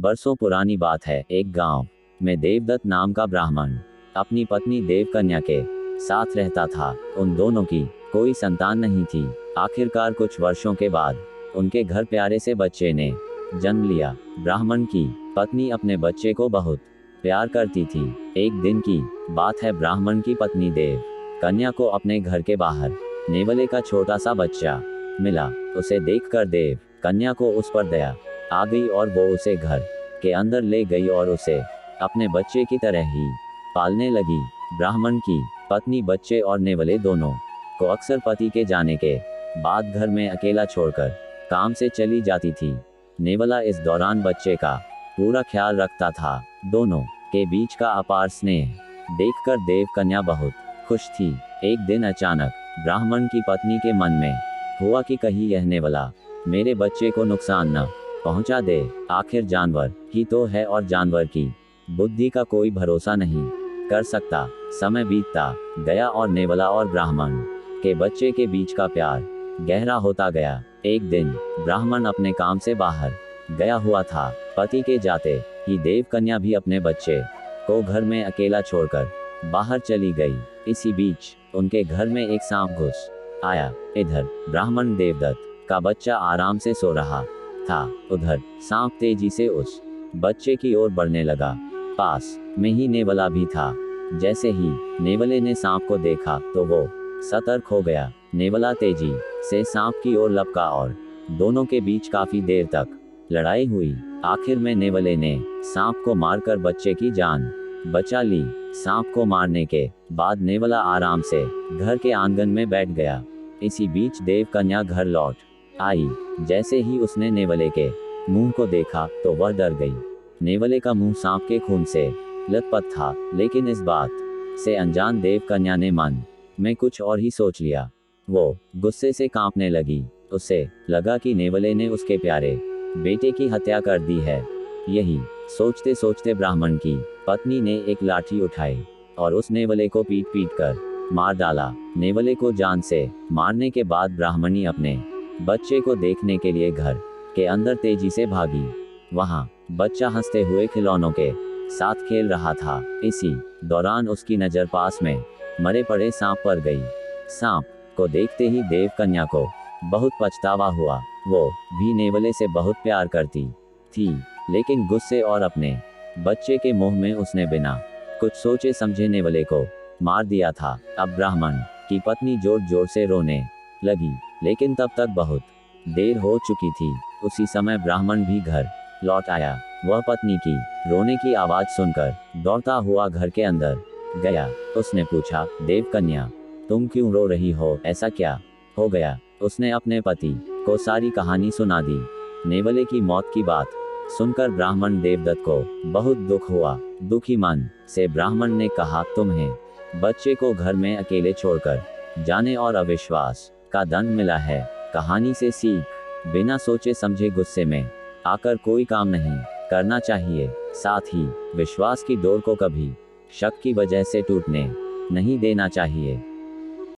बरसों पुरानी बात है। एक गांव में देवदत्त नाम का ब्राह्मण अपनी पत्नी देवकन्या के साथ रहता था। उन दोनों की कोई संतान नहीं थी। आखिरकार कुछ वर्षों के बाद उनके घर प्यारे से बच्चे ने जन्म लिया। ब्राह्मण की पत्नी अपने बच्चे को बहुत प्यार करती थी। एक दिन की बात है, ब्राह्मण की पत्नी देव कन्या को अपने घर के बाहर नेवले का छोटा सा बच्चा मिला। उसे देखकर देव कन्या को उस पर दया आ गई और वो उसे घर के अंदर ले गई और उसे अपने बच्चे की तरह ही पालने लगी। ब्राह्मण की पत्नी बच्चे और नेवले दोनों को अक्सर पति के जाने के बाद घर में अकेला छोड़कर काम से चली जाती थी। नेवला इस दौरान बच्चे का पूरा ख्याल रखता था। दोनों के बीच का अपार स्नेह देखकर देव कन्या बहुत खुश थी। एक दिन अचानक ब्राह्मण की पत्नी के मन में हुआ कि कहीं यह नेवला मेरे बच्चे को नुकसान न पहुंचा दे। आखिर जानवर ही तो है और जानवर की बुद्धि का कोई भरोसा नहीं कर सकता। समय बीतता गया और नेवला और ब्राह्मण के बच्चे के बीच का प्यार गहरा होता गया। एक दिन ब्राह्मण अपने काम से बाहर गया हुआ था। पति के जाते ही देव कन्या भी अपने बच्चे को घर में अकेला छोड़कर बाहर चली गई। इसी बीच उनके घर में एक सांप घुस आया। इधर ब्राह्मण देवदत्त का बच्चा आराम से सो रहा था, उधर सांप तेजी से उस बच्चे की ओर बढ़ने लगा। पास में ही नेवला भी था। जैसे ही नेवले ने सांप को देखा तो वो सतर्क हो गया। नेवला तेजी से सांप की ओर लपका और दोनों के बीच काफी देर तक लड़ाई हुई। आखिर में नेवले ने सांप को मारकर बच्चे की जान बचा ली। सांप को मारने के बाद नेवला आराम से घर के आंगन में बैठ गया। इसी बीच देव कन्या घर लौट आई। जैसे ही उसने नेवले के मुंह को देखा तो वह डर गई। नेवले का मुंह सांप के खून से लथपथ था, लेकिन इस बात से अनजान देव कन्या ने मन में कुछ और ही सोच लिया। वो गुस्से से कांपने लगी। उसे लगा कि नेवले ने उसके प्यारे बेटे की हत्या कर दी है। यही सोचते सोचते ब्राह्मण की पत्नी ने एक लाठी उठाई और उस नेवले को पीट पीट कर मार डाला। नेवले को जान से मारने के बाद ब्राह्मणी अपने बच्चे को देखने के लिए घर के अंदर तेजी से भागी। वहां बच्चा हंसते हुए खिलौनों के साथ खेल रहा था। इसी दौरान उसकी नजर पास में मरे पड़े सांप पर गई। सांप को देखते ही देव कन्या को बहुत पछतावा हुआ। वो भी नेवले से बहुत प्यार करती थी, लेकिन गुस्से और अपने बच्चे के मोह में उसने बिना कुछ सोचे समझे नेवले को मार दिया था। अब ब्राह्मण की पत्नी जोर जोर से रोने लगी, लेकिन तब तक बहुत देर हो चुकी थी। उसी समय ब्राह्मण भी घर लौट आया। वह पत्नी की रोने की आवाज सुनकर दौड़ता हुआ घर के अंदर गया। उसने पूछा, देव कन्या, तुम क्यों रो रही हो? ऐसा क्या हो गया? उसने अपने पति को सारी कहानी सुना दी। नेवले की मौत की बात सुनकर ब्राह्मण देवदत्त को बहुत दुख हुआ। दुखी मन से ब्राह्मण ने कहा, तुम्हें बच्चे को घर में अकेले छोड़कर जाने और अविश्वास का दंड मिला है। कहानी से सीख, बिना सोचे समझे गुस्से में आकर कोई काम नहीं करना चाहिए। साथ ही विश्वास की डोर को कभी शक की वजह से टूटने नहीं देना चाहिए।